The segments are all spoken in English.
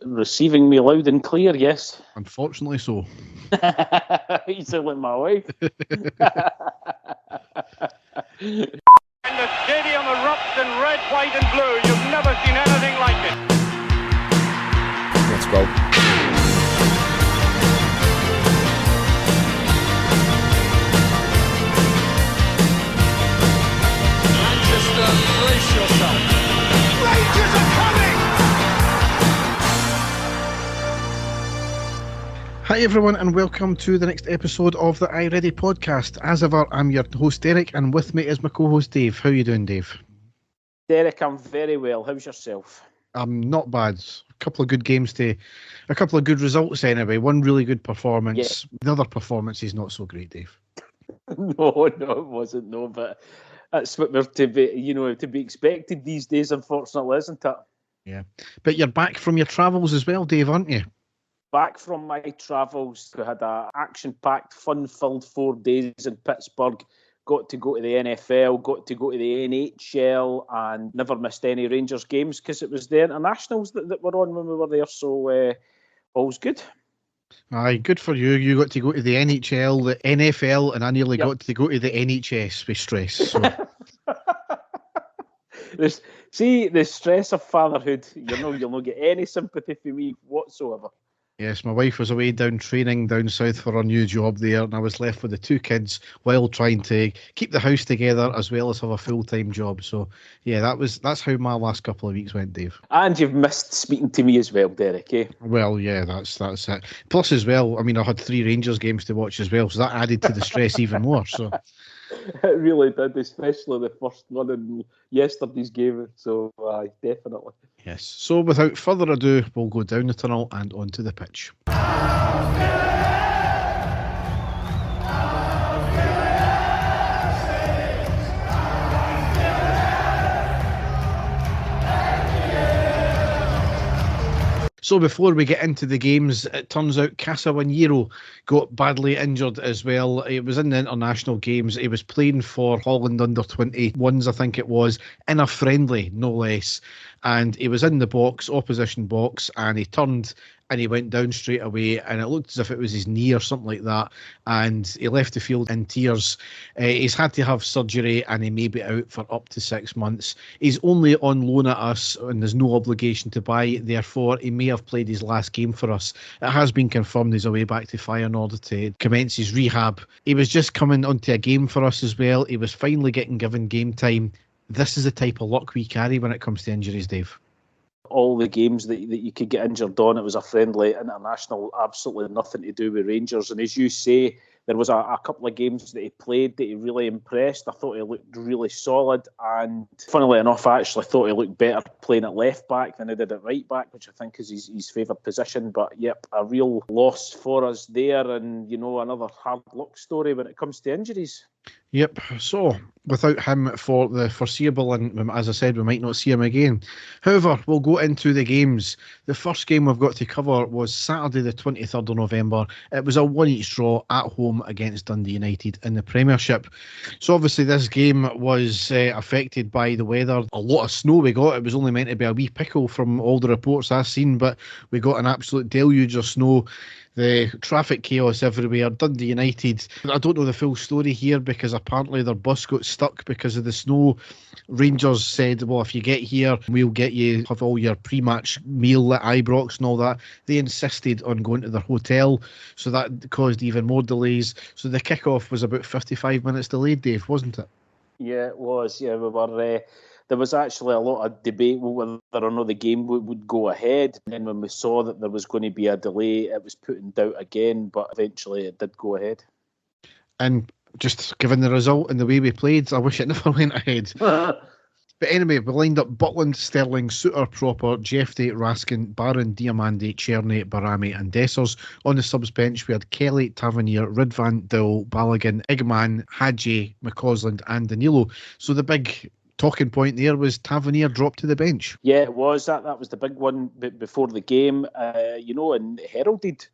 receiving me loud and clear, yes. Unfortunately so. You sound like my wife. And the stadium erupts in red, white and blue. You've never seen anything like it. Let's go. Manchester, brace yourself. Rangers are coming! Hi everyone, and welcome to the next episode of the I Ready podcast. As ever, I'm your host Derek, and with me is my co-host Dave. How are you doing, Dave? Derek, I'm very well. How's yourself? I'm not bad. A couple of good results anyway. One really good performance. Yeah. The other performance is not so great, Dave. No, it wasn't. No, but that's what we're to be expected these days, unfortunately, isn't it? Yeah, but you're back from your travels as well, Dave, aren't you? Back from my travels. We had a action-packed, fun-filled 4 days in Pittsburgh. Got to go to the NFL, got to go to the NHL, and never missed any Rangers games because it was the internationals that were on when we were there. So all's good. Aye, good for you. You got to go to the NHL, the NFL, and I nearly got to go to the NHS with stress. So. See, the stress of fatherhood, you'll not get any sympathy for me whatsoever. Yes, my wife was away training down south for her new job there, and I was left with the 2 kids while trying to keep the house together as well as have a full-time job. So, yeah, that's how my last couple of weeks went, Dave. And you've missed speaking to me as well, Derek, eh? Well, yeah, that's it. Plus, as well, I mean, I had 3 Rangers games to watch as well, so that added to the stress even more. So. It really did, especially the first one in yesterday's game. So, definitely. Yes. So, without further ado, we'll go down the tunnel and onto the pitch. So before we get into the games, it turns out Casawanyiro got badly injured as well. He was in the international games. He was playing for Holland under 21s, I think it was, in a friendly, no less. And he was in the opposition box, and he turned and he went down straight away, and it looked as if it was his knee or something like that, and he left the field in tears. He's had to have surgery, and he may be out for up to 6 months. He's only on loan at us, and there's no obligation to buy, therefore he may have played his last game for us. It has been confirmed he's away back to Feyenoord to commence his rehab. He was just coming onto a game for us as well. He was finally getting given game time. This is the type of luck we carry when it comes to injuries, Dave. All the games that you could get injured on, it was a friendly international, absolutely nothing to do with Rangers. And as you say, there was a couple of games that he played that he really impressed. I thought he looked really solid, and funnily enough, I actually thought he looked better playing at left back than he did at right back, which I think is his favoured position. But yep, a real loss for us there, and another hard luck story when it comes to injuries. Yep, so without him for the foreseeable, and as I said, we might not see him again. However, we'll go into the games. The first game we've got to cover was Saturday the 23rd of November. It was a 1-1 draw at home against Dundee United in the Premiership. So obviously this game was affected by the weather. A lot of snow we got. It was only meant to be a wee pickle from all the reports I've seen, but we got an absolute deluge of snow. The traffic chaos everywhere. Dundee United, I don't know the full story here because apparently their bus got stuck because of the snow. Rangers said, well, if you get here, we'll get you have all your pre-match meal at Ibrox and all that. They insisted on going to their hotel, so that caused even more delays. So the kick-off was about 55 minutes delayed, Dave, wasn't it? Yeah, it was. Yeah, we were... There was actually a lot of debate whether or not the game would go ahead. And then when we saw that there was going to be a delay, it was put in doubt again, but eventually it did go ahead. And just given the result and the way we played, I wish it never went ahead. But anyway, we lined up Butland, Sterling, Suter, Proper, Jeffrey, Raskin, Barron, Diamandi, Cherny, Barami and Dessers. On the subs bench, we had Kelly, Tavernier, Ridvan, Dill, Balogun, Igman, Hadji, McCausland and Danilo. So the big talking point there was Tavernier dropped to the bench. Yeah, it was. That was the big one before the game, and heralded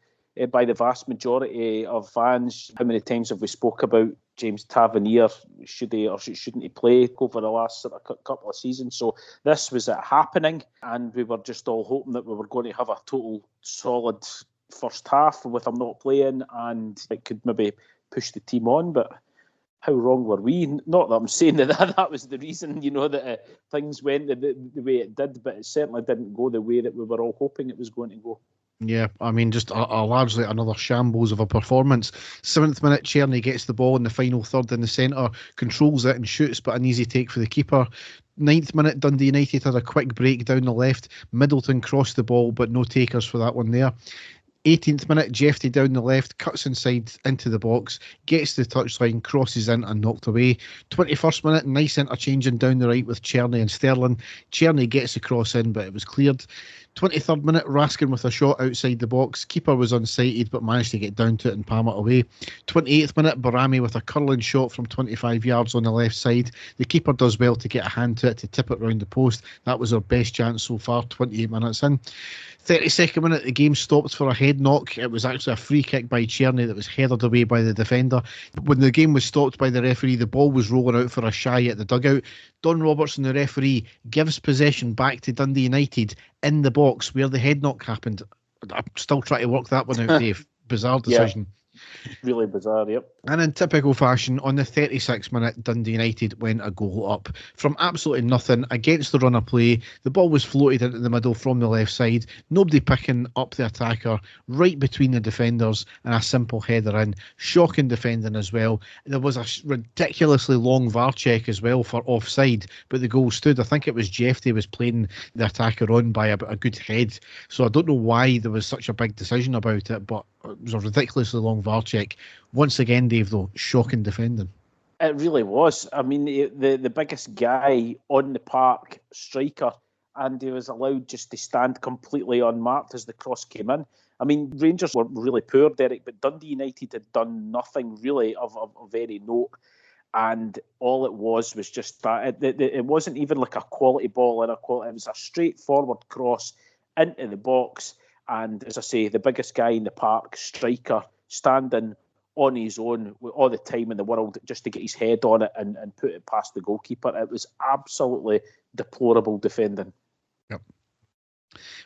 by the vast majority of fans. How many times have we spoke about James Tavernier, should he or shouldn't he play over the last sort of couple of seasons. So this was it happening, and we were just all hoping that we were going to have a total solid first half with him not playing, and it could maybe push the team on. But how wrong were we? Not that I'm saying that was the reason, that things went the way it did, but it certainly didn't go the way that we were all hoping it was going to go. Yeah, I mean, just a largely another shambles of a performance. 7th minute, Czerny gets the ball in the final third in the centre, controls it and shoots, but an easy take for the keeper. 9th minute, Dundee United had a quick break down the left. Middleton crossed the ball, but no takers for that one there. 18th minute, Jeffrey down the left, cuts inside into the box, gets the touchline, crosses in and knocked away. 21st minute, nice interchanging down the right with Czerny and Sterling. Czerny gets the cross in, but it was cleared. 23rd minute, Raskin with a shot outside the box. Keeper was unsighted but managed to get down to it and palm it away. 28th minute, Barami with a curling shot from 25 yards on the left side. The keeper does well to get a hand to it to tip it round the post. That was our best chance so far, 28 minutes in. 32nd minute, the game stopped for a head knock. It was actually a free kick by Czerny that was headed away by the defender. When the game was stopped by the referee, the ball was rolling out for a shy at the dugout. Don Robertson, the referee, gives possession back to Dundee United in the box where the head knock happened. I'm still trying to work that one out, Dave. Bizarre decision. Really bizarre, yep. And in typical fashion, on the 36th minute, Dundee United went a goal up. From absolutely nothing, against the run of play, the ball was floated into the middle from the left side, nobody picking up the attacker, right between the defenders, and a simple header in. Shocking defending as well. There was a ridiculously long VAR check as well for offside, but the goal stood. I think it was Jeffrey was playing the attacker on by a good head. So I don't know why there was such a big decision about it, but it was a ridiculously long VAR check. Once again, Dave, though, shocking defending. It really was. I mean, the biggest guy on the park, striker, and he was allowed just to stand completely unmarked as the cross came in. I mean, Rangers were really poor, Derek, but Dundee United had done nothing really of any note. And all it was just that. It wasn't even like a quality ball in a quality. It was a straightforward cross into the box. And as I say, the biggest guy in the park, striker, standing on his own with all the time in the world just to get his head on it and put it past the goalkeeper. It was absolutely deplorable defending. Yep.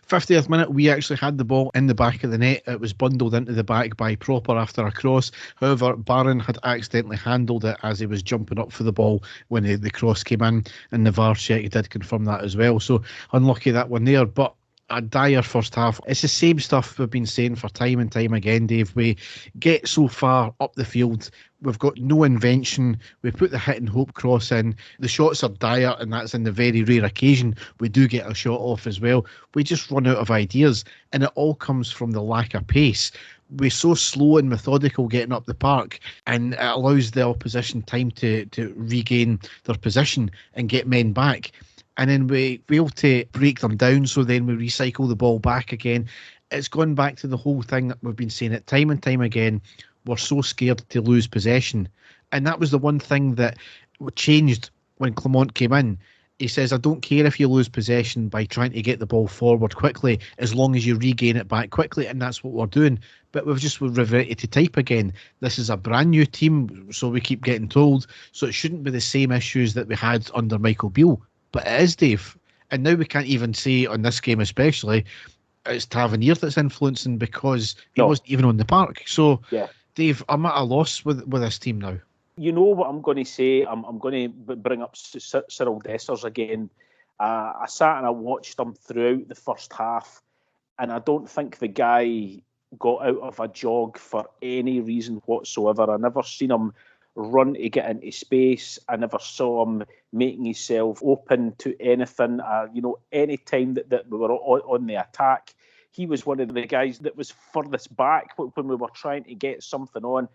50th minute, we actually had the ball in the back of the net. It was bundled into the back by Proper after a cross. However, Barron had accidentally handled it as he was jumping up for the ball when the cross came in, and the VAR check did confirm that as well. So unlucky that one there, but a dire first half. It's the same stuff we've been saying for time and time again, Dave. We get so far up the field, we've got no invention. We put the hit and hope cross in. The shots are dire, and that's in the very rare occasion we do get a shot off as well. We just run out of ideas, and it all comes from the lack of pace. We're so slow and methodical getting up the park, and it allows the opposition time to regain their position and get men back. And then we able to break them down, so then we recycle the ball back again. It's gone back to the whole thing that we've been saying it time and time again. We're so scared to lose possession. And that was the one thing that changed when Clement came in. He says, I don't care if you lose possession by trying to get the ball forward quickly, as long as you regain it back quickly. And that's what we're doing. But we've reverted to type again. This is a brand new team, so we keep getting told. So it shouldn't be the same issues that we had under Michael Beale. But it is, Dave. And now we can't even say on this game especially, it's Tavernier that's influencing, because he wasn't even on the park. So, yeah. Dave, I'm at a loss with this team now. You know what I'm going to say? I'm going to bring up Cyril Dessers again. I sat and I watched him throughout the first half, and I don't think the guy got out of a jog for any reason whatsoever. I never seen him run to get into space. I never saw him making himself open to anything. Any time that we were on the attack, he was one of the guys that was furthest back when we were trying to get something on.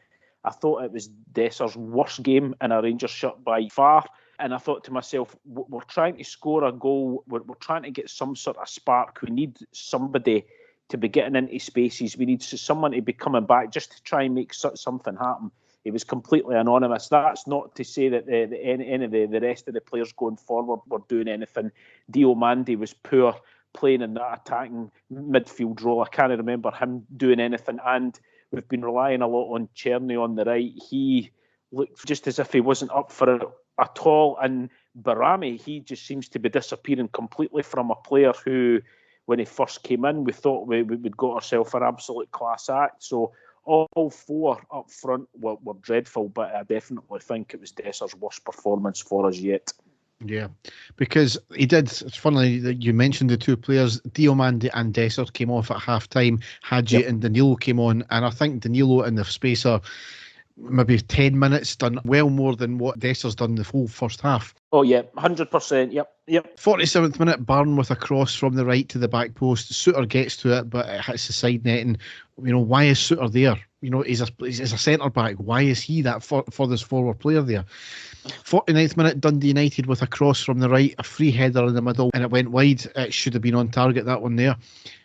I thought it was Dessers' worst game in a Rangers shirt by far. And I thought to myself, we're trying to score a goal. We're trying to get some sort of spark. We need somebody to be getting into spaces. We need someone to be coming back just to try and make something happen. He was completely anonymous. That's not to say that any of the rest of the players going forward were doing anything. Diomande was poor playing in that attacking midfield role. I can't remember him doing anything. And we've been relying a lot on Czerny on the right. He looked just as if he wasn't up for it at all. And Barami, he just seems to be disappearing completely from a player who, when he first came in, we thought we'd got ourselves an absolute class act. So all four up front were dreadful, but I definitely think it was Desser's worst performance for us yet. Yeah, because he did. It's funny that you mentioned the two players. Diomande and Desser came off at half time. Hadji and Danilo came on, and I think Danilo in the space of maybe 10 minutes done well more than what Desser's done the full first half. Oh yeah, 100%. Yep. 47th minute, Byrne with a cross from the right to the back post. Suter gets to it, but it hits the side netting. Why is Suter there? He's a centre back. Why is he that furthest forward player there? 49th minute, Dundee United with a cross from the right, a free header in the middle, and it went wide. It should have been on target, that one there.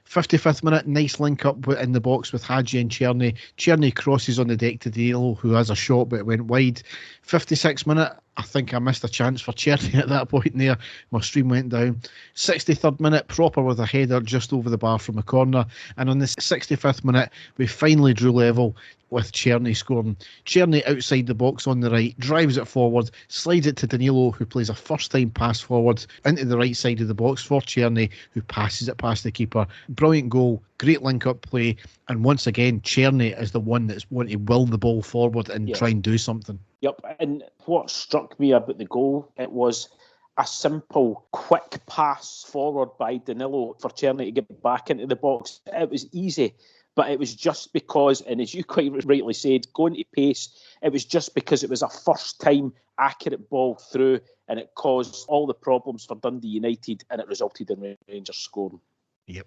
55th minute, nice link up in the box with Hadji and Czerny. Czerny crosses on the deck to Danilo, who has a shot, but it went wide. 56th minute, I think I missed a chance for Czerny at that point there. My stream went down. 63rd minute, Proper with a header just over the bar from a corner. And on the 65th minute, we finally drew level with Czerny scoring. Czerny outside the box on the right, drives it forward, slides it to Danilo, who plays a first-time pass forward into the right side of the box for Czerny, who passes it past the keeper. Brilliant goal, great link-up play, and once again, Czerny is the one that's wanting to will the ball forward and try and do something. Yep, and what struck me about the goal, it was a simple, quick pass forward by Danilo for Czerny to get back into the box. It was easy, but it was just because, and as you quite rightly said, going to pace, it was just because it was a first-time accurate ball through, and it caused all the problems for Dundee United, and it resulted in Rangers scoring. Yep.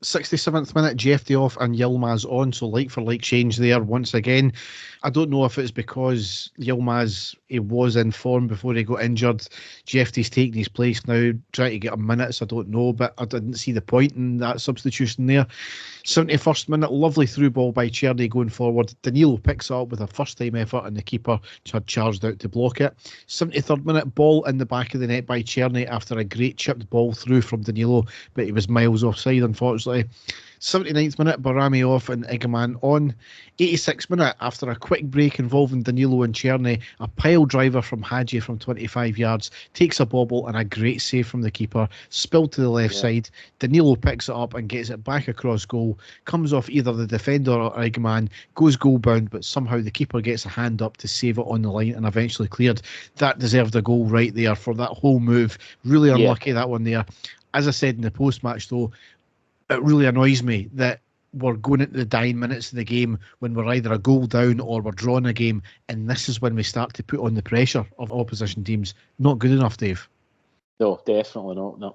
67th minute, Jefty off and Yilmaz on, so like-for-like change there once again. I don't know if it's because Yilmaz, he was in form before he got injured. Jefty's taking his place now, trying to get him minutes, I don't know, but I didn't see the point in that substitution there. 71st minute, lovely through ball by Czerny going forward. Danilo picks it up with a first-time effort and the keeper had charged out to block it. 73rd minute, ball in the back of the net by Czerny after a great chipped ball through from Danilo, but he was miles offside, unfortunately. 79th minute, Barami off and Egeman on. 86th minute, after a quick break involving Danilo and Czerny, a pile driver from Hadji from 25 yards takes a bobble and a great save from the keeper, spilled to the left side. Danilo picks it up and gets it back across goal, comes off either the defender or Egeman, goes goal bound, but somehow the keeper gets a hand up to save it on the line and eventually cleared. That deserved a goal right there for that whole move. Really unlucky, that one there. As I said in the post-match though, it really annoys me that we're going into the dying minutes of the game when we're either a goal down or we're drawing a game, and this is when we start to put on the pressure of opposition teams. Not good enough, Dave. No, definitely not, no.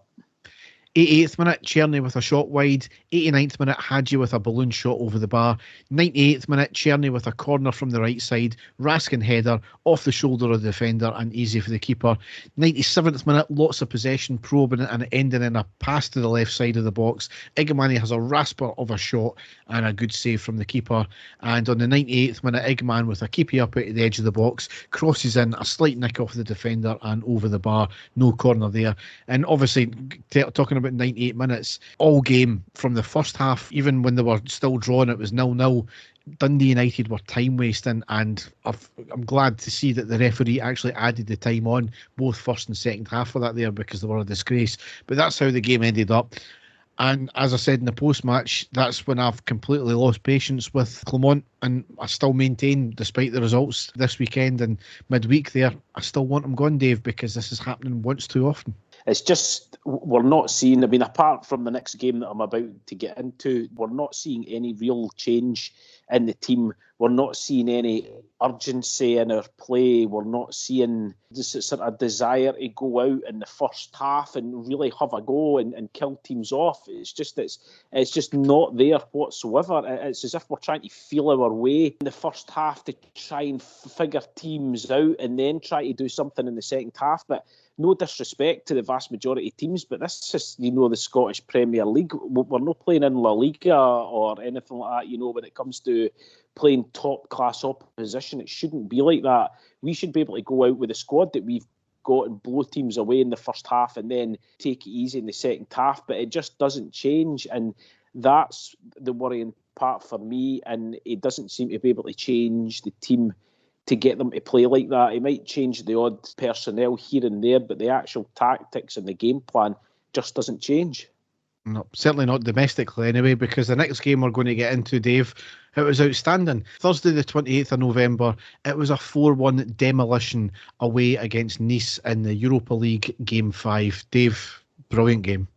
88th minute, Czerny with a shot wide. 89th minute, Hadji with a balloon shot over the bar. 98th minute, Czerny with a corner from the right side. Raskin header off the shoulder of the defender and easy for the keeper. 97th minute, lots of possession, probing it and ending in a pass to the left side of the box. Egemani has a rasper of a shot and a good save from the keeper. And on the 98th minute, Egeman with a keepy up at the edge of the box, crosses in, a slight nick off the defender and over the bar. No corner there. And obviously, talking about 98 minutes, all game from the first half, even when they were still drawn, it was 0-0. Dundee United were time wasting, and I'm glad to see that the referee actually added the time on both first and second half for that there, because they were a disgrace. But that's how the game ended up. And as I said in the post-match, that's when I've completely lost patience with Clement, and I still maintain, despite the results this weekend and midweek there, I still want him gone, Dave, because this is happening once too often. It's just, we're not seeing, I mean, apart from the next game that I'm about to get into, we're not seeing any real change in the team. We're not seeing any urgency in our play. We're not seeing this sort of desire to go out in the first half and really have a go and kill teams off. It's just not there whatsoever. It's as if we're trying to feel our way in the first half to try and figure teams out and then try to do something in the second half. But no disrespect to the vast majority of teams, but this is, the Scottish Premier League. We're not playing in La Liga or anything like that, when it comes to playing top-class opposition. It shouldn't be like that. We should be able to go out with the squad that we've got and blow teams away in the first half and then take it easy in the second half, but it just doesn't change, and that's the worrying part for me, and it doesn't seem to be able to change the team to get them to play like that. He might change the odd personnel here and there, but the actual tactics and the game plan just doesn't change. No, certainly not domestically anyway, because the next game we're going to get into, Dave, it was outstanding. Thursday the 28th of November, it was a 4-1 demolition away against Nice in the Europa League Game 5. Dave, brilliant game.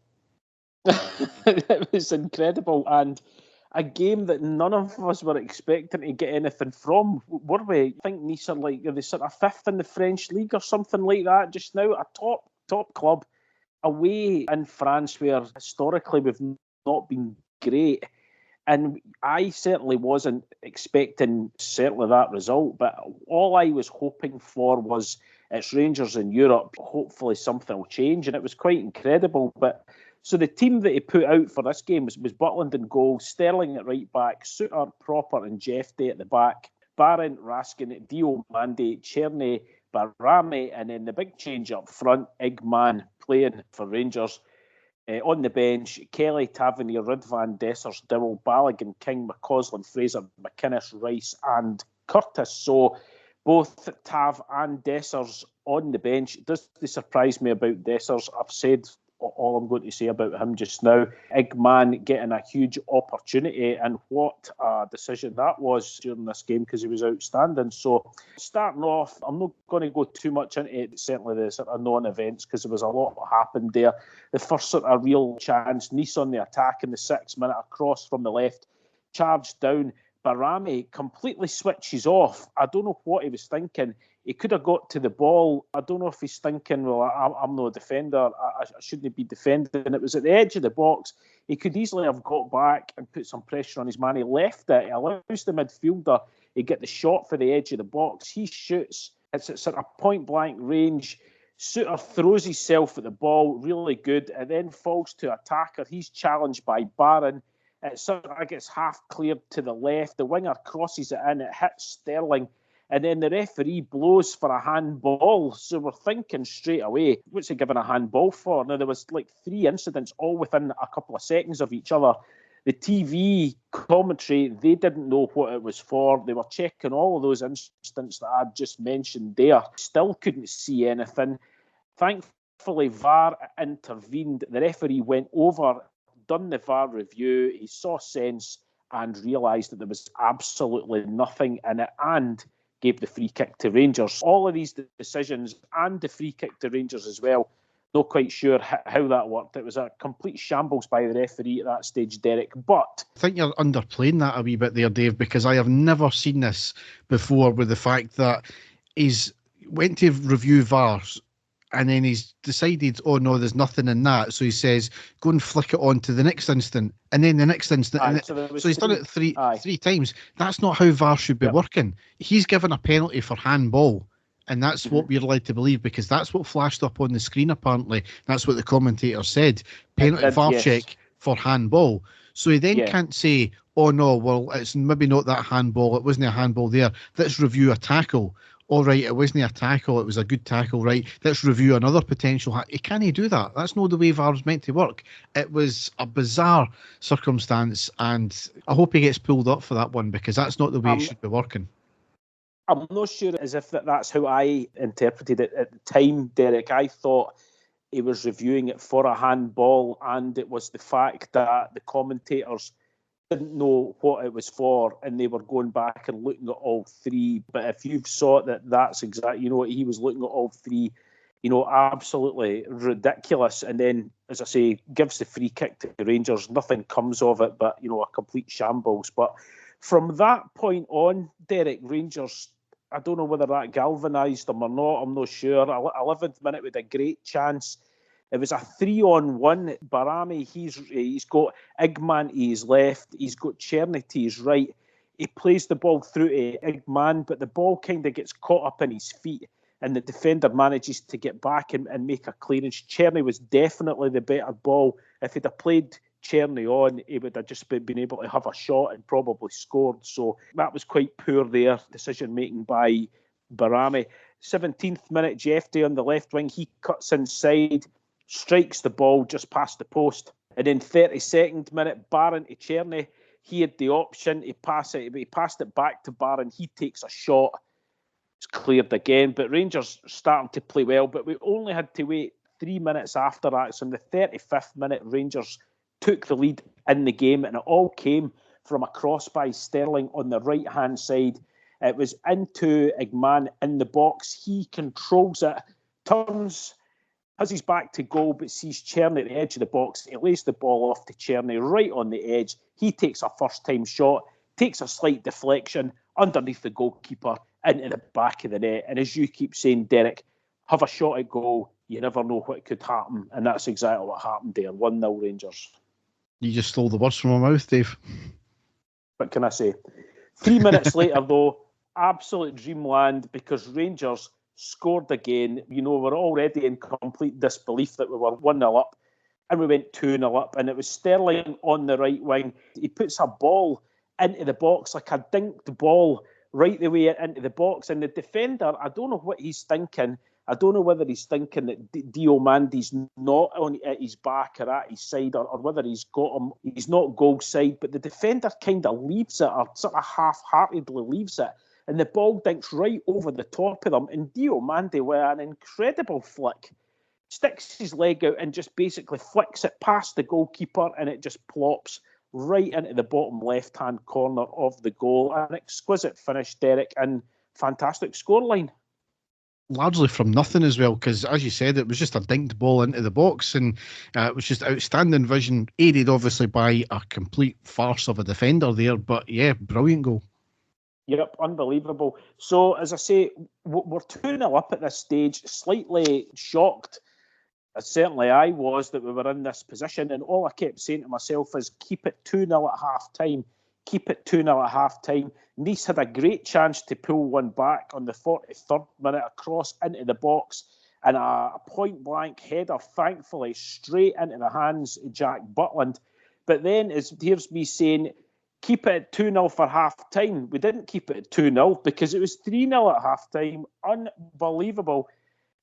It was incredible, and a game that none of us were expecting to get anything from, were we? I think Nice are like the sort of fifth in the French league or something like that just now, a top club away in France, where historically we've not been great. And I certainly wasn't expecting certainly that result, but all I was hoping for was it's Rangers in Europe. Hopefully something will change, and it was quite incredible. But so the team that he put out for this game was Butland in goal, Sterling at right back, Suter, Proper and Jeffday at the back, Barron, Raskin, Diomande, Cherny, Barame, and then the big change up front, Igman playing for Rangers. On the bench, Kelly, Tavernier, Ridvan, Dessers, Dowell, Balogun, King, McCausland, Fraser, McInnes, Rice and Curtis. So both Tav and Dessers on the bench. Does they surprise me about Dessers? I've said all I'm going to say about him just now. Igman getting a huge opportunity, and what a decision that was during this game, because he was outstanding. So starting off, I'm not going to go too much into it, certainly the sort of non-events, because there was a lot that happened there. The first sort of real chance, Nice on the attack in the 6th minute, a cross from the left, charged down. Barame completely switches off. I don't know what he was thinking. He could have got to the ball. I don't know if he's thinking, well, I'm not a defender. I shouldn't be defending. It was at the edge of the box. He could easily have got back and put some pressure on his man. He left it. He allows the midfielder to get the shot for the edge of the box. He shoots. It's at sort of point-blank range. Suter throws himself at the ball, really good, and then falls to attacker. He's challenged by Barron. It sort of gets half cleared to the left. The winger crosses it in. It hits Sterling. And then the referee blows for a handball. So we're thinking straight away, what's he giving a handball for? Now, there was like 3 incidents all within a couple of seconds of each other. The TV commentary, they didn't know what it was for. They were checking all of those incidents that I've just mentioned there. Still couldn't see anything. Thankfully, VAR intervened. The referee went over, done the VAR review. He saw sense and realised that there was absolutely nothing in it, and gave the free kick to Rangers. All of these decisions and the free kick to Rangers as well, not quite sure how that worked. It was a complete shambles by the referee at that stage, Derek. But I think you're underplaying that a wee bit there, Dave, because I have never seen this before, with the fact that he's went to review VARs and then he's decided, oh no, there's nothing in that. So he says, go and flick it on to the next instant, and then the next instant. So he's done it three times. That's not how VAR should be working. He's given a penalty for handball, and that's what we're led to believe, because that's what flashed up on the screen apparently. That's what the commentator said. Penalty VAR check for handball. So he then can't say, oh no, well, it's maybe not that handball. It wasn't a handball there. Let's review a tackle. All right, it wasn't a tackle, it was a good tackle, right? Let's review another potential. He can't do that. That's not the way VAR's meant to work. It was a bizarre circumstance, and I hope he gets pulled up for that one, because that's not the way it should be working. I'm not sure as if that's how I interpreted it at the time, Derek. I thought he was reviewing it for a handball, and it was the fact that the commentators didn't know what it was for, and they were going back and looking at all 3. But if you've saw that, that's exactly, he was looking at all 3, absolutely ridiculous. And then, as I say, gives the free kick to the Rangers. Nothing comes of it, but, a complete shambles. But from that point on, Derek, Rangers, I don't know whether that galvanised them or not. I'm not sure. 11th minute with a great chance. It was a 3-on-1. Barame, he's got Igman to his left. He's got Cherny to his right. He plays the ball through to Igman, but the ball kind of gets caught up in his feet, and the defender manages to get back and make a clearance. Cherny was definitely the better ball. If he'd have played Cherny on, he would have just been able to have a shot and probably scored. So that was quite poor there, decision-making by Barame. 17th minute, Jeffday on the left wing. He cuts inside, strikes the ball just past the post. And then 32nd minute, Barron to Cherny. He had the option. He passed it back to Barron. He takes a shot. It's cleared again, but Rangers starting to play well. But we only had to wait 3 minutes after that. So in the 35th minute, Rangers took the lead in the game, and it all came from a cross by Sterling on the right-hand side. It was into Eggman in the box. He controls it, turns, has his back to goal, but sees Czerny at the edge of the box. He lays the ball off to Czerny right on the edge. He takes a first-time shot, takes a slight deflection underneath the goalkeeper into the back of the net. And as you keep saying, Derek, have a shot at goal. You never know what could happen. And that's exactly what happened there. 1-0 Rangers. You just stole the words from my mouth, Dave. What can I say? 3 minutes later, though, absolute dreamland, because Rangers scored again. You know, we're already in complete disbelief that we were 1-0 up, and we went 2-0 up, and it was Sterling on the right wing. He puts a ball into the box, like a dinked ball, right the way into the box, and the defender, I don't know what he's thinking. I don't know whether he's thinking that Diomandi's not at his back or at his side, or whether he's got him. He's not goal side, but the defender kind of leaves it, or sort of half-heartedly leaves it, and the ball dinks right over the top of them. And Diomandi, with an incredible flick, sticks his leg out and just basically flicks it past the goalkeeper, and it just plops right into the bottom left-hand corner of the goal. An exquisite finish, Derek, and fantastic scoreline. Largely from nothing as well, because as you said, it was just a dinked ball into the box, and it was just outstanding vision, aided obviously by a complete farce of a defender there. But yeah, brilliant goal. Yep, unbelievable. So, as I say, we're 2-0 up at this stage, slightly shocked. Certainly I was, that we were in this position, and all I kept saying to myself is keep it 2-0 at half-time. Keep it 2-0 at half-time. Nice had a great chance to pull one back on the 43rd minute, across into the box, and a point-blank header, thankfully, straight into the hands of Jack Butland. But then, here's me saying, keep it at 2-0 for half-time. We didn't keep it at 2-0 because it was 3-0 at half-time. Unbelievable.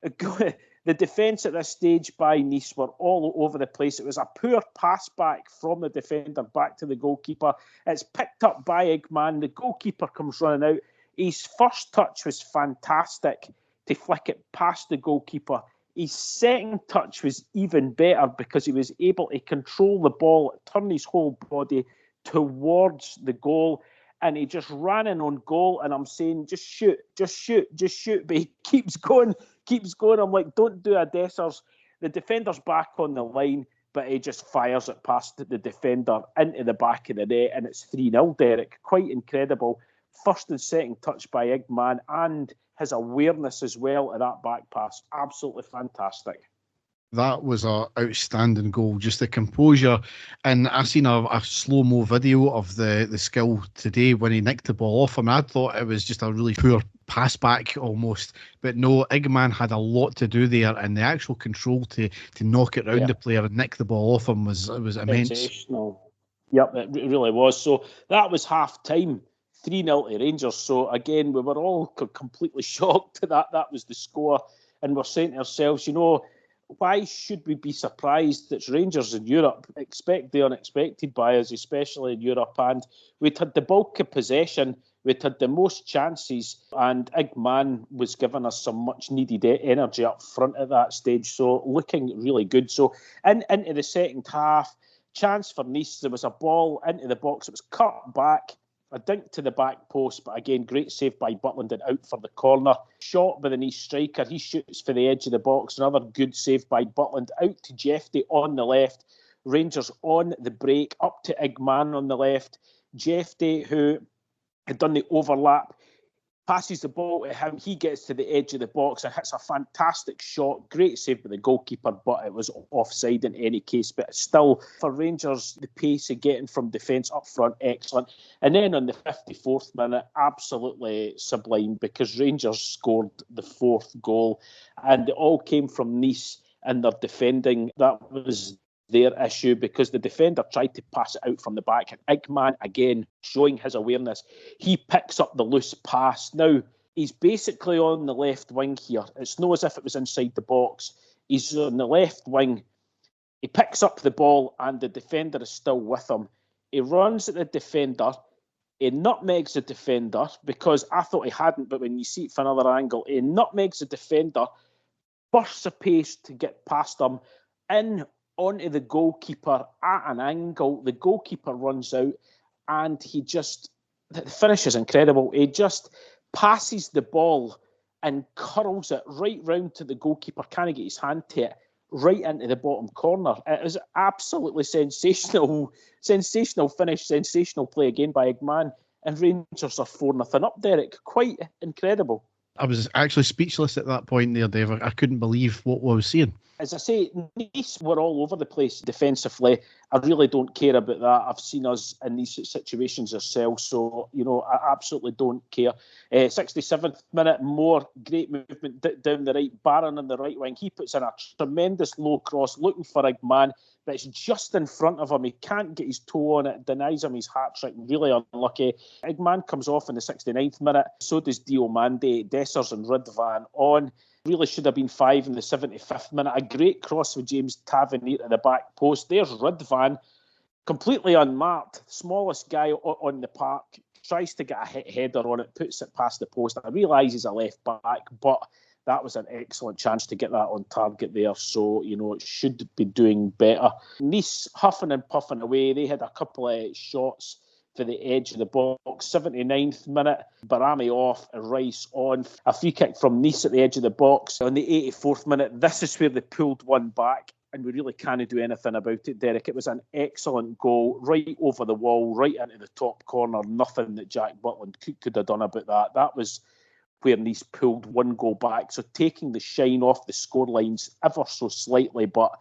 The defence at this stage by Nice were all over the place. It was a poor pass back from the defender back to the goalkeeper. It's picked up by Eggman. The goalkeeper comes running out. His first touch was fantastic to flick it past the goalkeeper. His second touch was even better because he was able to control the ball, turn his whole body towards the goal, and he just ran in on goal. And I'm saying, just shoot. But he keeps going. I'm like, don't do a Dessers. The defender's back on the line, but he just fires it past the defender into the back of the net, and it's 3-0, Derek. Quite incredible. First and second touch by Eggman, and his awareness as well at that back pass. Absolutely fantastic. That was an outstanding goal. Just the composure. And I seen a slow-mo video of the skill today when he nicked the ball off him. I thought it was just a really poor pass back almost. But no, Eggman had a lot to do there, and the actual control to knock it round the player and nick the ball off him was immense. Sensational. Yep, it really was. So that was half-time. 3-0 to Rangers. So again, we were all completely shocked that that was the score. And we're saying to ourselves, why should we be surprised? It's Rangers in Europe. Expect the unexpected by us, especially in Europe. And we'd had the bulk of possession. We'd had the most chances. And Eggman was giving us some much needed energy up front at that stage. So looking really good. So into the second half, chance for Nice. There was a ball into the box. It was cut back. A dink to the back post, but again, great save by Butland and out for the corner. Shot by the Nice striker. He shoots for the edge of the box. Another good save by Butland. Out to Jeffy on the left. Rangers on the break. Up to Eggman on the left. Jeffy, who had done the overlap, passes the ball to him. He gets to the edge of the box and hits a fantastic shot. Great save by the goalkeeper, but it was offside in any case. But still, for Rangers, the pace of getting from defence up front, excellent. And then on the 54th minute, absolutely sublime, because Rangers scored the fourth goal. And it all came from Nice and their defending. That was their issue, because the defender tried to pass it out from the back, and Eggman, again, showing his awareness, he picks up the loose pass. Now, he's basically on the left wing here. It's not as if it was inside the box. He's on the left wing. He picks up the ball, and the defender is still with him. He runs at the defender. He nutmegs the defender because I thought he hadn't, but when you see it from another angle, he nutmegs the defender, bursts of pace to get past him, in onto the goalkeeper at an angle. The goalkeeper runs out, and the finish is incredible. He just passes the ball and curls it right round to the goalkeeper. Can't get his hand to it, right into the bottom corner. It was absolutely sensational finish, sensational play again by Eggman. And Rangers are 4-0 up, Derek. Quite incredible. I was actually speechless at that point there, Dave. I couldn't believe what I was seeing. As I say, Nice were all over the place defensively. I really don't care about that. I've seen us in these situations ourselves, so, I absolutely don't care. 67th minute, more great movement down the right. Barron on the right wing. He puts in a tremendous low cross, looking for Eggman, but it's just in front of him. He can't get his toe on it, denies him his hat-trick. Really unlucky. Eggman comes off in the 69th minute. So does Diomande, Dessers and Ridvan on. Really should have been 5 in the 75th minute. A great cross with James Tavernier at the back post. There's Ridvan, completely unmarked. Smallest guy on the park. Tries to get a header on it, puts it past the post. I realise he's a left back, but that was an excellent chance to get that on target there. So, it should be doing better. Nice huffing and puffing away. They had a couple of shots for the edge of the box. 79th minute, Barami off, Rice on. A free kick from Nice at the edge of the box. On the 84th minute, this is where they pulled one back, and we really can't do anything about it, Derek. It was an excellent goal, right over the wall, right into the top corner. Nothing that Jack Butland could have done about that. That was where Nice pulled one goal back. So taking the shine off the scorelines ever so slightly, but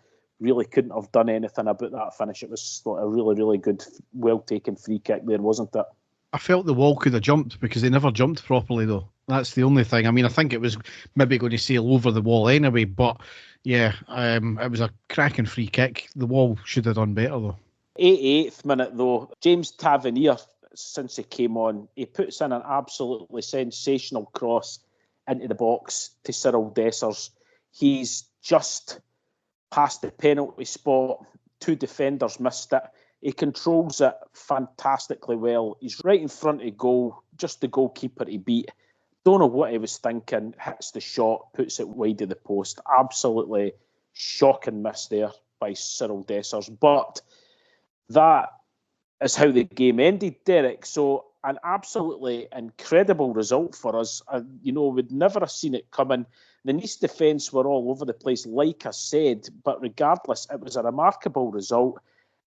really couldn't have done anything about that finish. It was a really, really good, well-taken free kick there, wasn't it? I felt the wall could have jumped because they never jumped properly, though. That's the only thing. I mean, I think it was maybe going to sail over the wall anyway, but yeah, it was a cracking free kick. The wall should have done better, though. 88th minute, though, James Tavernier, since he came on, he puts in an absolutely sensational cross into the box to Cyril Dessers. He's just past the penalty spot. 2 defenders missed it. He controls it fantastically well. He's right in front of goal, just the goalkeeper he beat. Don't know what he was thinking. Hits the shot, puts it wide of the post. Absolutely shocking miss there by Cyril Dessers. But that is how the game ended, Derek. So an absolutely incredible result for us. We'd never have seen it coming. The Nice defence were all over the place, like I said, but regardless, it was a remarkable result.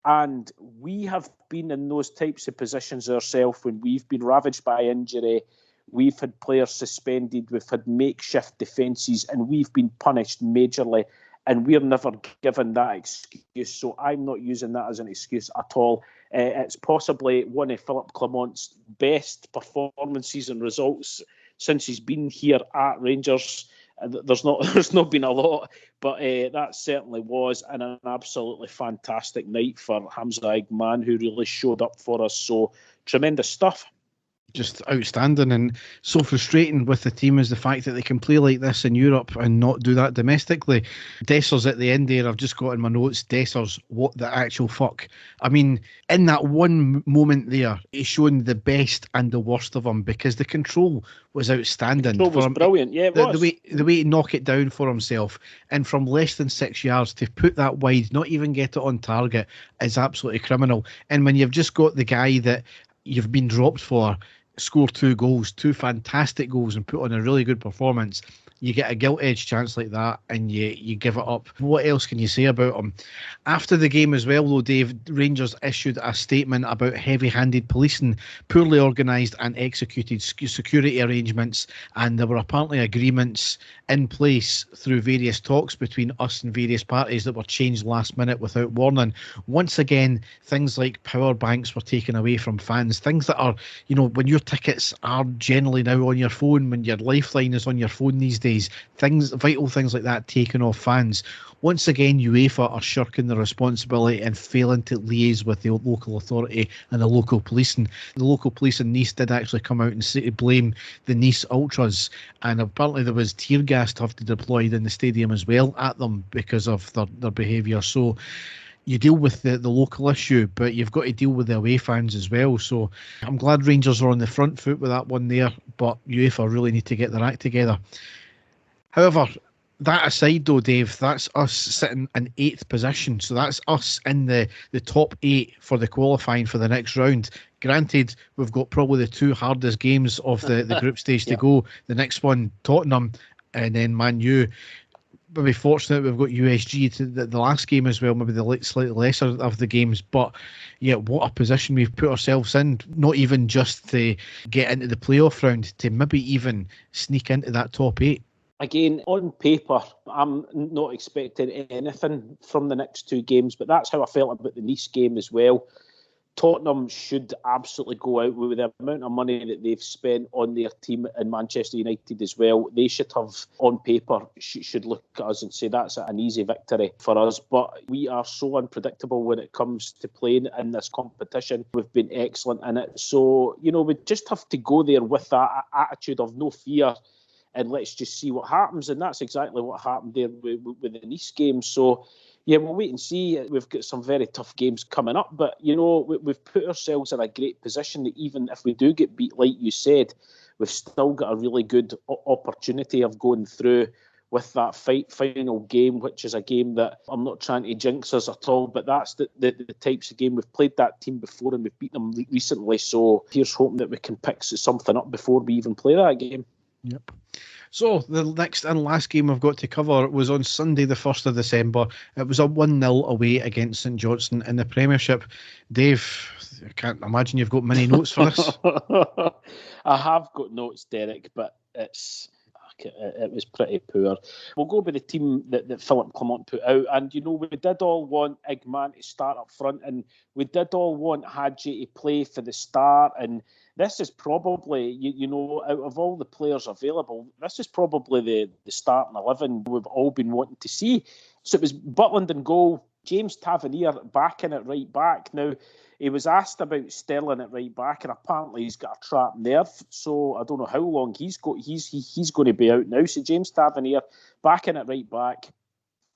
And we have been in those types of positions ourselves when we've been ravaged by injury. We've had players suspended, we've had makeshift defences, and we've been punished majorly. And we're never given that excuse. So I'm not using that as an excuse at all. It's possibly one of Philippe Clement's best performances and results since he's been here at Rangers. There's not been a lot, but that certainly was an absolutely fantastic night for Hamza Eggman, who really showed up for us. So tremendous stuff. Just outstanding, and so frustrating with the team is the fact that they can play like this in Europe and not do that domestically. Dessers at the end there, I've just got in my notes, Dessers, what the actual fuck. I mean, in that one moment there, he's shown the best and the worst of him because the control was outstanding. The control was brilliant, yeah, it was. The way to knock it down for himself, and from less than 6 yards to put that wide, not even get it on target, is absolutely criminal. And when you've just got the guy that you've been dropped for, score 2 goals, 2 fantastic goals, and put on a really good performance, you get a gilt-edged chance like that and you give it up. What else can you say about him? After the game as well, though, Dave, Rangers issued a statement about heavy-handed policing, poorly organised and executed security arrangements, and there were apparently agreements in place through various talks between us and various parties that were changed last minute without warning. Once again, things like power banks were taken away from fans, things that are, when your tickets are generally now on your phone, when your lifeline is on your phone these days, vital things like that taken off fans. Once again, UEFA are shirking the responsibility and failing to liaise with the local authority and the local policing. The local police in Nice did actually come out and blame the Nice Ultras, and apparently there was tear gas to have to deployed in the stadium as well at them because of their behaviour. So you deal with the local issue, but you've got to deal with the away fans as well. So I'm glad Rangers are on the front foot with that one there, but UEFA really need to get their act together. However, that aside though, Dave, that's us sitting in 8th position. So that's us in the top 8 for the qualifying for the next round. Granted, we've got probably the 2 hardest games of the group stage to go. The next one, Tottenham, and then Man U. Maybe fortunate we've got USG to the last game as well, maybe the slightly lesser of the games. But yeah, what a position we've put ourselves in. Not even just to get into the playoff round, to maybe even sneak into that top 8. Again, on paper, I'm not expecting anything from the next 2 games, but that's how I felt about the Nice game as well. Tottenham should absolutely go out with the amount of money that they've spent on their team in Manchester United as well. They should have, on paper, should look at us and say that's an easy victory for us. But we are so unpredictable when it comes to playing in this competition. We've been excellent in it. So, we just have to go there with that attitude of no fear and let's just see what happens. And that's exactly what happened there with the Nice game. So, yeah, we'll wait and see. We've got some very tough games coming up, but, we've put ourselves in a great position that even if we do get beat, like you said, we've still got a really good opportunity of going through with that final game, which is a game that I'm not trying to jinx us at all, but that's the types of game. We've played that team before and we've beaten them recently, so here's hoping that we can pick something up before we even play that game. Yep. So the next and last game I've got to cover was on Sunday the 1st of December. It was a 1-0 away against St Johnstone in the Premiership. Dave, I can't imagine you've got many notes for this. I have got notes, Derek, but it was pretty poor. We'll go with the team that Philip Clement put out. And, we did all want Eggman to start up front, and we did all want Hadji to play for the start. And this is probably, out of all the players available, this is probably the starting 11 we've all been wanting to see. So it was Butland in goal, James Tavernier backing at right back. Now, he was asked about Sterling at right back, and apparently he's got a trapped nerve. So I don't know how long he's going to be out now. So James Tavernier backing at right back,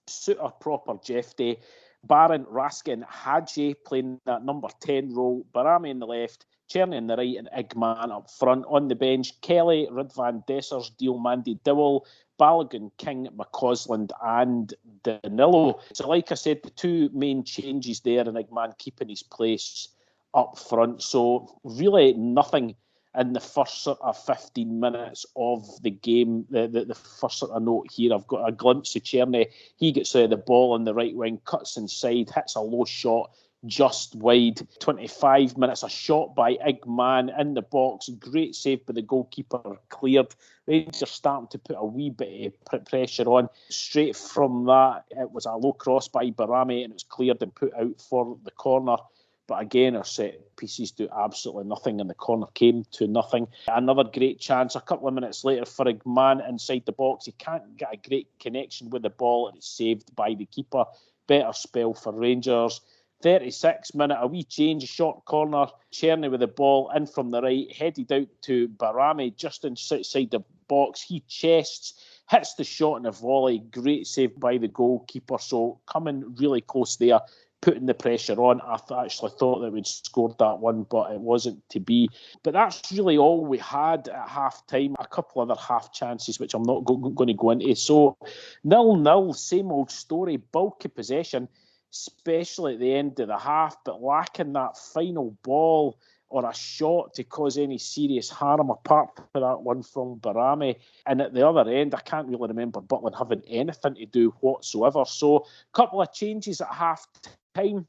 Suter proper Jeff Day, Barron, Raskin, Hadji playing that number 10 role, Barami on the left, Cherny on the right, and Eggman up front. On the bench, Kelly, Ridvan, Dessers, Diomande, Dowell, Balogun, King, McCausland and Danilo. So like I said, the 2 main changes there, and Eggman keeping his place up front. So really nothing in the first sort of 15 minutes of the game. The first sort of note here, I've got a glimpse of Cherny. He gets the ball on the right wing, cuts inside, hits a low shot, just wide. 25 minutes, a shot by Eggman in the box. Great save by the goalkeeper, cleared. Rangers starting to put a wee bit of pressure on. Straight from that, it was a low cross by Barami and it was cleared and put out for the corner. But again, our set pieces do absolutely nothing and the corner came to nothing. Another great chance a couple of minutes later for Eggman inside the box. He can't get a great connection with the ball and it's saved by the keeper. Better spell for Rangers. 36 minute, a wee change, a short corner, Cherny with the ball in from the right, headed out to Barami just inside the box. He chests, hits the shot in a volley, great save by the goalkeeper. So coming really close there, putting the pressure on. I actually thought that we'd scored that one, but it wasn't to be. But that's really all we had at half-time. A couple other half chances, which I'm not going to go into. So 0-0, same old story, bulk of possession, especially at the end of the half, but lacking that final ball or a shot to cause any serious harm, apart from that one from Barami. And at the other end, I can't really remember Butland having anything to do whatsoever. So a couple of changes at half-time.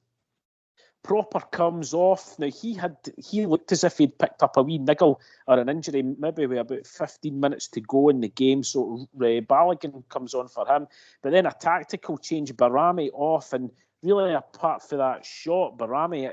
Proper comes off. Now, he looked as if he'd picked up a wee niggle or an injury, maybe with about 15 minutes to go in the game. So Balogun comes on for him. But then a tactical change, Barami off, and really, apart from that shot, Barami,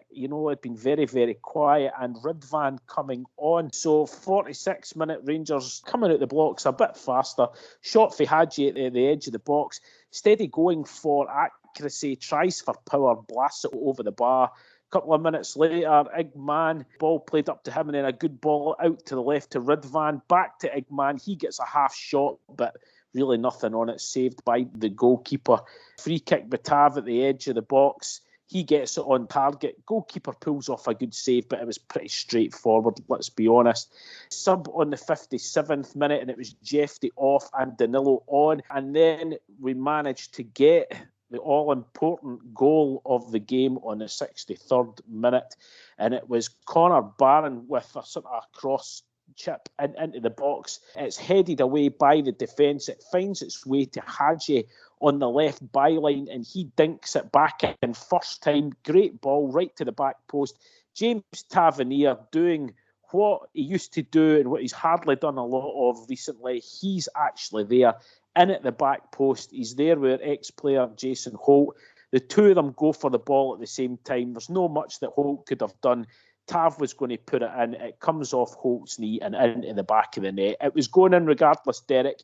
had been very, very quiet, and Ridvan coming on. So 46-minute Rangers coming out the blocks a bit faster. Shot for Hadji at the edge of the box. Steady going for accuracy, tries for power, blasts it over the bar. A couple of minutes later, Eggman, ball played up to him, and then a good ball out to the left to Ridvan. Back to Eggman. He gets a half shot, but really nothing on it, saved by the goalkeeper. Free kick, Batav at the edge of the box. He gets it on target. Goalkeeper pulls off a good save, but it was pretty straightforward, let's be honest. Sub on the 57th minute, and it was Jeffrey off and Danilo on. And then we managed to get the all-important goal of the game on the 63rd minute. And it was Connor Barron with a sort of cross chip into the box. It's headed away by the defence. It finds its way to Hadji on the left byline, and he dinks it back in first time. Great ball right to the back post. James Tavernier doing what he used to do and what he's hardly done a lot of recently. He's actually there in at the back post. He's there with ex-player Jason Holt. The two of them go for the ball at the same time. There's no much that Holt could have done. Tav was going to put it in. It comes off Holt's knee and into the back of the net. It was going in regardless, Derek,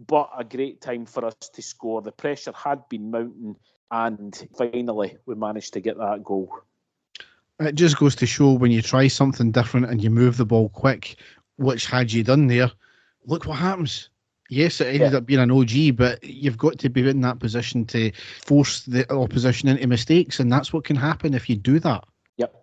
but a great time for us to score. The pressure had been mounting, and finally we managed to get that goal. It just goes to show when you try something different and you move the ball quick, which had you done there, look what happens. Yes, it ended up being an OG, but you've got to be in that position to force the opposition into mistakes, and that's what can happen if you do that. Yep.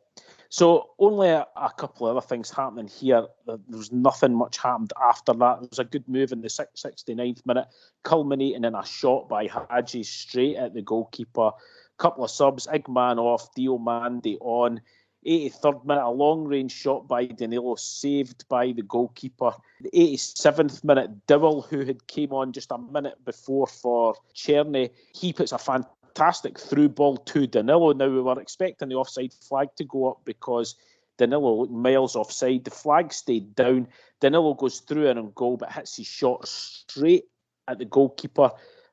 So only a couple of other things happening here. There was nothing much happened after that. There was a good move in the 69th minute, culminating in a shot by Hadji straight at the goalkeeper. Couple of subs, Igman off, Diomande on. 83rd minute, a long-range shot by Danilo, saved by the goalkeeper. The 87th minute, Dowell, who had came on just a minute before for Cherny, he puts a fantastic through ball to Danilo. Now, we were expecting the offside flag to go up because Danilo looked miles offside. The flag stayed down. Danilo goes through and on goal, but hits his shot straight at the goalkeeper.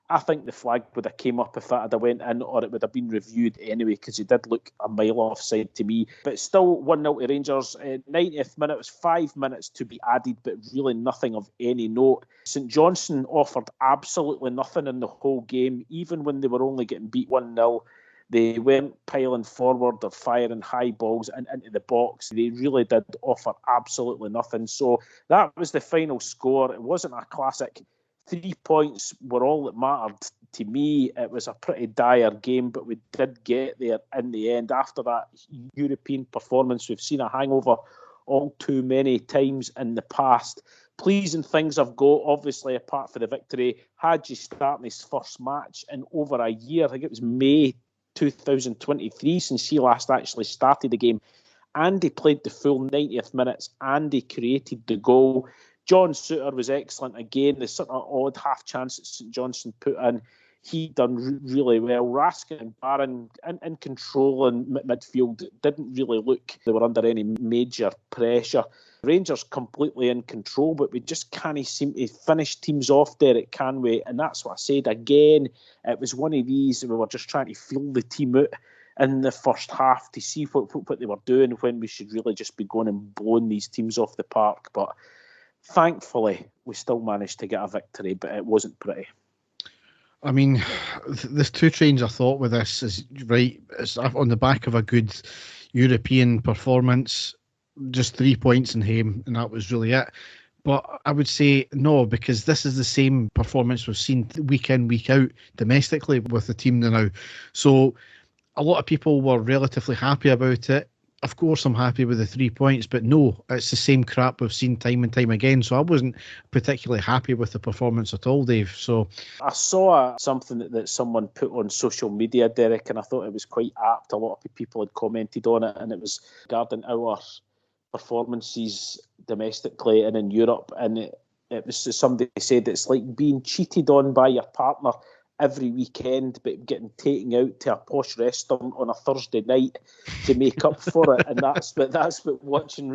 I think the flag would have came up if that had went in, or it would have been reviewed anyway, because it did look a mile offside to me. But still 1-0 to Rangers. 90th minute was 5 minutes to be added, but really nothing of any note. St Johnstone offered absolutely nothing in the whole game, even when they were only getting beat 1-0. They weren't piling forward or firing high balls into the box. They really did offer absolutely nothing. So that was the final score. It wasn't a classic. 3 points were all that mattered to me. It was a pretty dire game, but we did get there in the end. After that European performance, we've seen a hangover all too many times in the past. Pleasing things have got, obviously, apart from the victory. Hadji starting his first match in over a year. I think it was May 2023 since he last actually started the game. And he played the full 90th minutes and he created the goal. John Souttar was excellent again. The sort of odd half chance that St Johnstone put in, he done really well. Raskin and Barron in control in midfield didn't really look they were under any major pressure. Rangers completely in control, but we just can't seem to finish teams off, Derek, can we? And that's what I said again. It was one of these, we were just trying to feel the team out in the first half to see what they were doing when we should really just be going and blowing these teams off the park. But thankfully, we still managed to get a victory, but it wasn't pretty. I mean, there's two trains of thought with this. Is right, it's on the back of a good European performance, just 3 points in Haim, and that was really it. But I would say no, because this is the same performance we've seen week in, week out domestically with the team now. So a lot of people were relatively happy about it. Of course, I'm happy with the 3 points, but no, it's the same crap we've seen time and time again. So I wasn't particularly happy with the performance at all, Dave. So I saw something that someone put on social media, Derek, and I thought it was quite apt. A lot of people had commented on it, and it was regarding our performances domestically and in Europe. And it was somebody said it's like being cheated on by your partner every weekend, but getting taken out to a posh restaurant on a Thursday night to make up for it. And that's what watching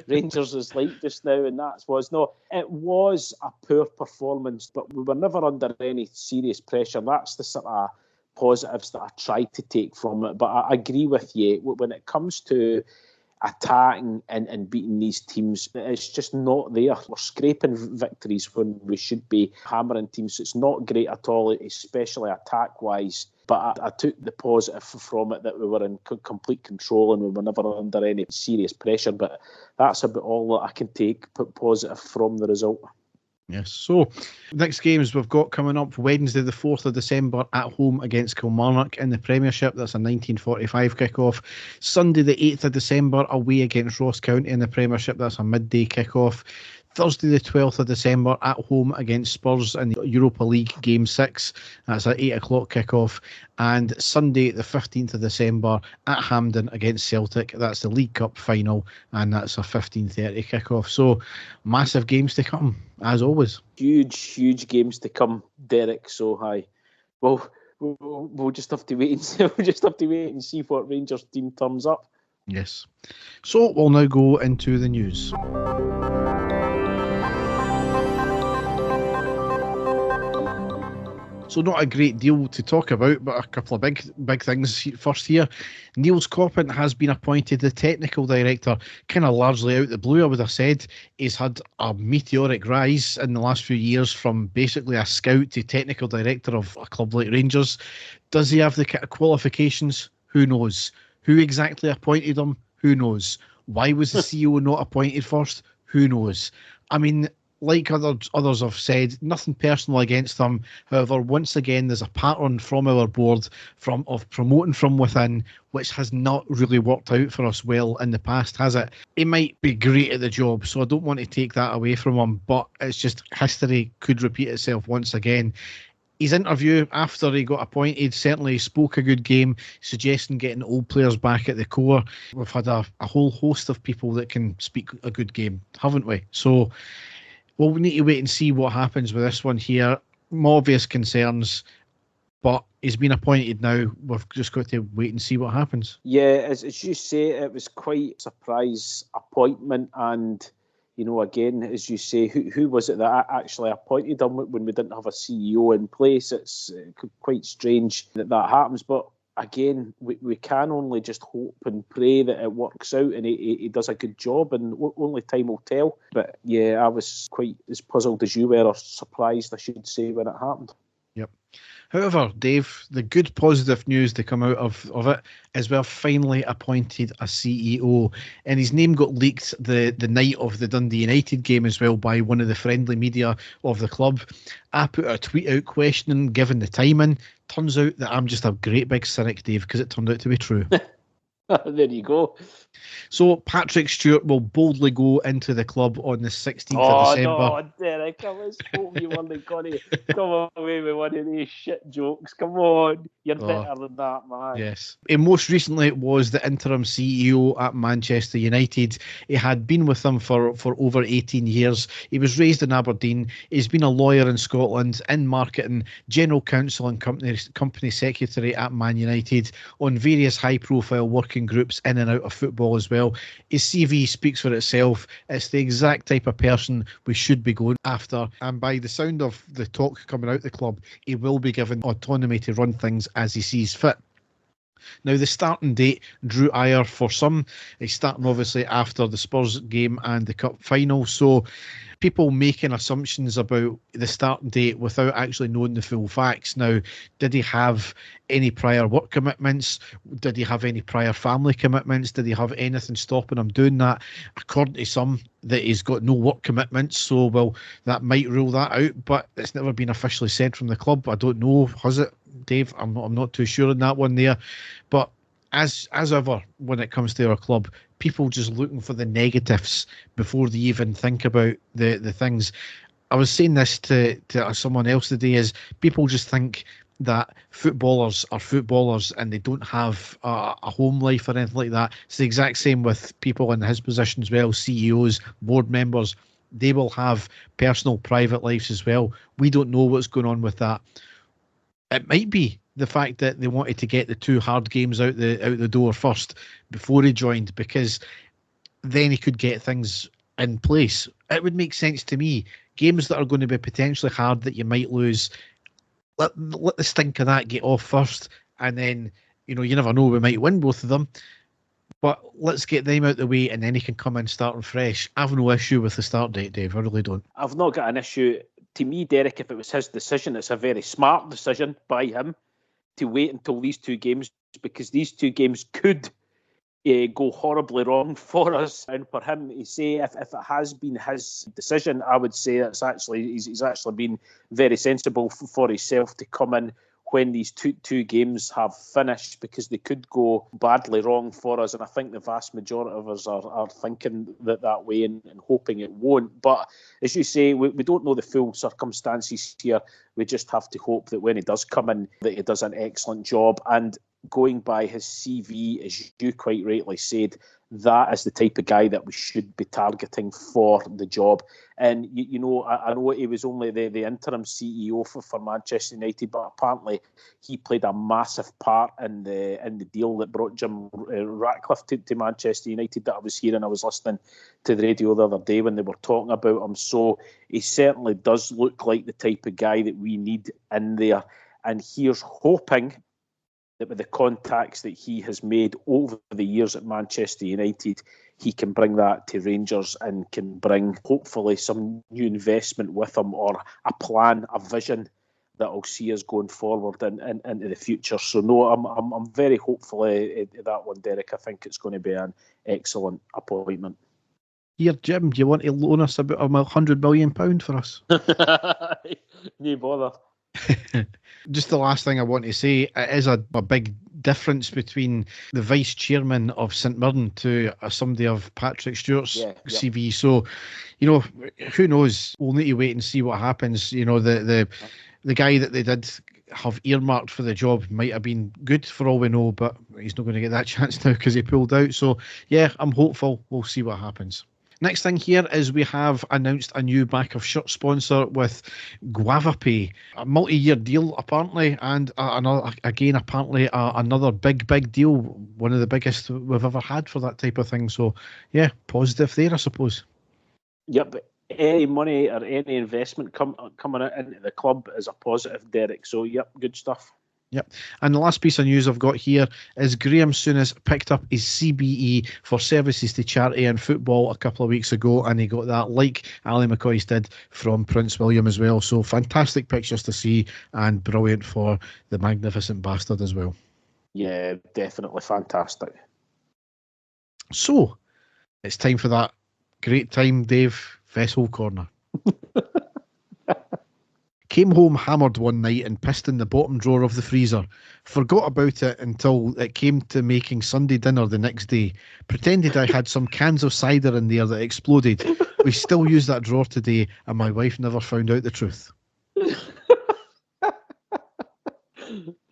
Rangers is like just now. And it was a poor performance, but we were never under any serious pressure. That's the sort of positives that I tried to take from it. But I agree with you, when it comes to attacking and beating these teams, it's just not there. We're scraping victories when we should be hammering teams. It's not great at all, especially attack-wise. But I took the positive from it that we were in complete control and we were never under any serious pressure. But that's about all that I can take positive from the result. Yes, so next games we've got coming up Wednesday the 4th of December at home against Kilmarnock in the Premiership. That's a 19:45 kick-off. Sunday the 8th of December away against Ross County in the Premiership. That's a midday kick-off. Thursday the 12th of December at home against Spurs in the Europa League Game 6. That's an 8 o'clock kick-off. And Sunday the 15th of December at Hampden against Celtic. That's the League Cup final and that's a 15:30 kick-off. So massive games to come, as always. Huge games to come, Derek. So hi. Well, we'll just have to wait and see. We'll just have to wait and see what Rangers team turns up. Yes. So we'll now go into the news. So not a great deal to talk about, but a couple of big things first here. Niels Coppin has been appointed the technical director, kind of largely out the blue, I would have said. He's had a meteoric rise in the last few years from basically a scout to technical director of a club like Rangers. Does he have the qualifications? Who knows? Who exactly appointed him? Who knows? Why was the CEO not appointed first? Who knows? I mean, like others have said, nothing personal against them. However, once again, there's a pattern from our board of promoting from within, which has not really worked out for us well in the past, has it? He might be great at the job, so I don't want to take that away from him, but it's just history could repeat itself once again. His interview after he got appointed certainly spoke a good game, suggesting getting old players back at the core. We've had a whole host of people that can speak a good game, haven't we? So well, we need to wait and see what happens with this one here. More obvious concerns, but he's been appointed now. We've just got to wait and see what happens. Yeah, as you say, it was quite a surprise appointment. And, you know, again, as you say, who was it that actually appointed him when we didn't have a CEO in place? It's quite strange that happens. But again, we can only just hope and pray that it works out and he does a good job, and only time will tell. But yeah, I was quite as puzzled as you were, or surprised, I should say, when it happened. Yep. However, Dave, the good positive news to come out of it is we've finally appointed a CEO, and his name got leaked the night of the Dundee United game as well by one of the friendly media of the club. I put a tweet out questioning, given the timing. Turns out that I'm just a great big cynic, Dave, because it turned out to be true. There you go. So Patrick Stewart will boldly go into the club on the 16th of December. Oh, no, Derek, I was hoping you weren't going to come away with one of these shit jokes. Come on, you're better than that, man. Yes. And most recently was the interim CEO at Manchester United. He had been with them for over 18 years. He was raised in Aberdeen. He's been a lawyer in Scotland, in marketing, general counsel and company secretary at Man United, on various high-profile working groups in and out of football as well. His CV speaks for itself. It's the exact type of person we should be going after, and by the sound of the talk coming out the club, he will be given autonomy to run things as he sees fit. Now, the starting date drew ire for some. He's starting obviously after the Spurs game and the Cup final, so people making assumptions about the starting date without actually knowing the full facts. Now, did he have any prior work commitments? Did he have any prior family commitments? Did he have anything stopping him doing that? According to some, that he's got no work commitments, so well, that might rule that out, but it's never been officially said from the club. I don't know, has it, Dave? I'm not too sure on that one there. But as ever, when it comes to our club, people just looking for the negatives before they even think about the things. I was saying this to someone else today, is people just think that footballers are footballers and they don't have a home life or anything like that. It's the exact same with people in his position as well, CEOs, board members. They will have personal, private lives as well. We don't know what's going on with that. It might be the fact that they wanted to get the two hard games out the door first before he joined, because then he could get things in place. It would make sense to me. Games that are going to be potentially hard that you might lose, let the stink of that get off first, and then, you know, you never know, we might win both of them. But let's get them out the way, and then he can come in starting fresh. I have no issue with the start date, Dave. I really don't. I've not got an issue. To me, Derek, if it was his decision, it's a very smart decision by him to wait until these two games, because these two games could go horribly wrong for us. And for him to say if it has been his decision, I would say it's actually he's actually been very sensible for himself to come in when these two games have finished, because they could go badly wrong for us. And I think the vast majority of us are thinking that way and hoping it won't. But as you say, we don't know the full circumstances here. We just have to hope that when he does come in, that he does an excellent job. And going by his CV, as you quite rightly said, that is the type of guy that we should be targeting for the job. And, I know he was only the interim CEO for Manchester United, but apparently he played a massive part in the deal that brought Jim Ratcliffe to Manchester United that I was hearing. I was listening to the radio the other day when they were talking about him. So he certainly does look like the type of guy that we need in there. And here's hoping that with the contacts that he has made over the years at Manchester United, he can bring that to Rangers and can bring, hopefully, some new investment with him, or a plan, a vision that will see us going forward into the future. So, no, I'm very hopeful at that one, Derek. I think it's going to be an excellent appointment. Here, Jim, do you want to loan us about £100 million for us? No bother. Just the last thing I want to say, it is a big difference between the vice chairman of St Mirren to somebody of Patrick Stewart's CV. So, who knows? We'll need to wait and see what happens. The guy that they did have earmarked for the job might have been good for all we know, but he's not going to get that chance now because he pulled out. So, yeah, I'm hopeful. We'll see what happens. Next thing here is we have announced a new back of shirt sponsor with GuavaPay, a multi-year deal apparently, and another big deal, one of the biggest we've ever had for that type of thing. So yeah, positive there, I suppose. Yep, any money or any investment coming into the club is a positive, Derek. So yep, good stuff. Yep. And the last piece of news I've got here is Graham Souness picked up his CBE for services to charity and football a couple of weeks ago, and he got that like Ali McCoy's did from Prince William as well. So fantastic pictures to see, and brilliant for the magnificent bastard as well. Yeah, definitely fantastic. So it's time for that great time, Dave, Vessel Corner. Came home hammered one night and pissed in the bottom drawer of the freezer. Forgot about it until it came to making Sunday dinner the next day. Pretended I had some cans of cider in there that exploded. We still use that drawer today, and my wife never found out the truth.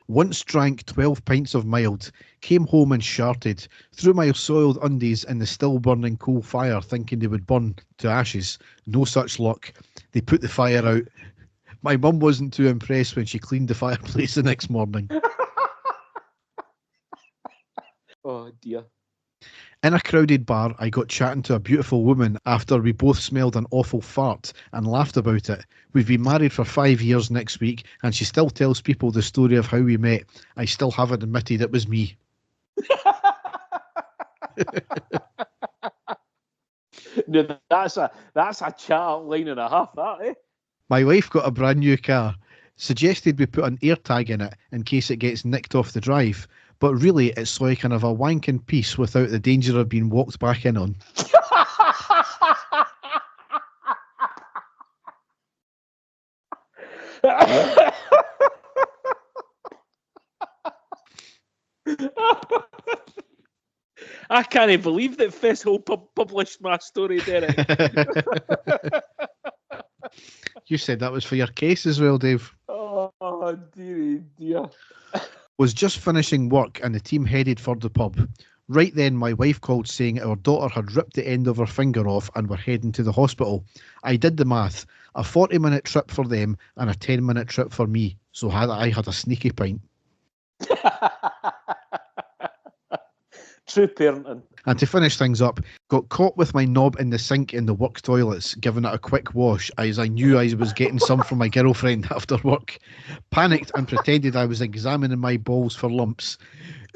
Once drank 12 pints of mild, came home and sharted, threw my soiled undies in the still burning coal fire thinking they would burn to ashes. No such luck. They put the fire out. My mum wasn't too impressed when she cleaned the fireplace the next morning. Oh dear. In a crowded bar, I got chatting to a beautiful woman after we both smelled an awful fart and laughed about it. We've been married for 5 years next week, and she still tells people the story of how we met. I still haven't admitted it was me. No, that's a chat line and a half, that, eh? My wife got a brand new car. Suggested we put an air tag in it in case it gets nicked off the drive. But really, it's like kind of a wanking piece without the danger of being walked back in on. I can't believe that Festival published my story, Derek. You said that was for your case as well, Dave. Oh, dear. Was just finishing work and the team headed for the pub. Right then, my wife called saying our daughter had ripped the end of her finger off and were heading to the hospital. I did the math. A 40-minute trip for them and a 10-minute trip for me. So I had a sneaky pint. True parenting. And to finish things up, got caught with my knob in the sink in the work toilets, giving it a quick wash as I knew I was getting some from my girlfriend after work. Panicked and pretended I was examining my balls for lumps.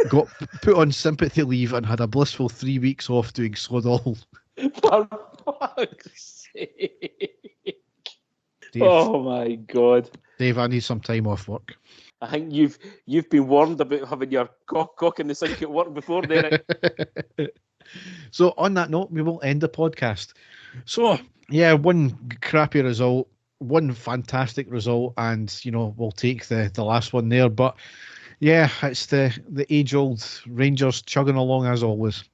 Got put on sympathy leave and had a blissful 3 weeks off doing sod all. For fuck's sake. Dave, oh my God. Dave, I need some time off work. I think you've been warned about having your cock in the sink at work before, Derek. So on that note, we will end the podcast. So yeah, one crappy result, one fantastic result, and we'll take the last one there. But yeah, it's the age-old Rangers chugging along as always.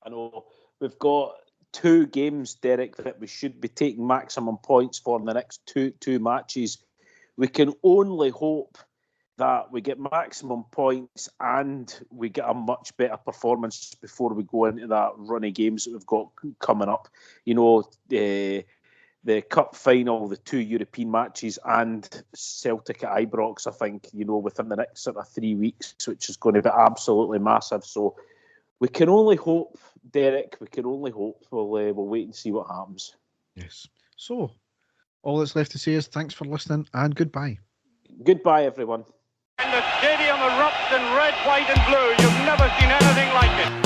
I know we've got 2 games, Derek, that we should be taking maximum points for in the next two matches. We can only hope that we get maximum points and we get a much better performance before we go into that run of games that we've got coming up. The cup final, the 2 European matches, and Celtic at Ibrox, I think, within the next sort of 3 weeks, which is going to be absolutely massive. So we can only hope, Derek, we can only hope. We'll wait and see what happens. Yes. So all that's left to say is thanks for listening and goodbye. Goodbye, everyone. And the stadium erupts in red, white and blue. You've never seen anything like it.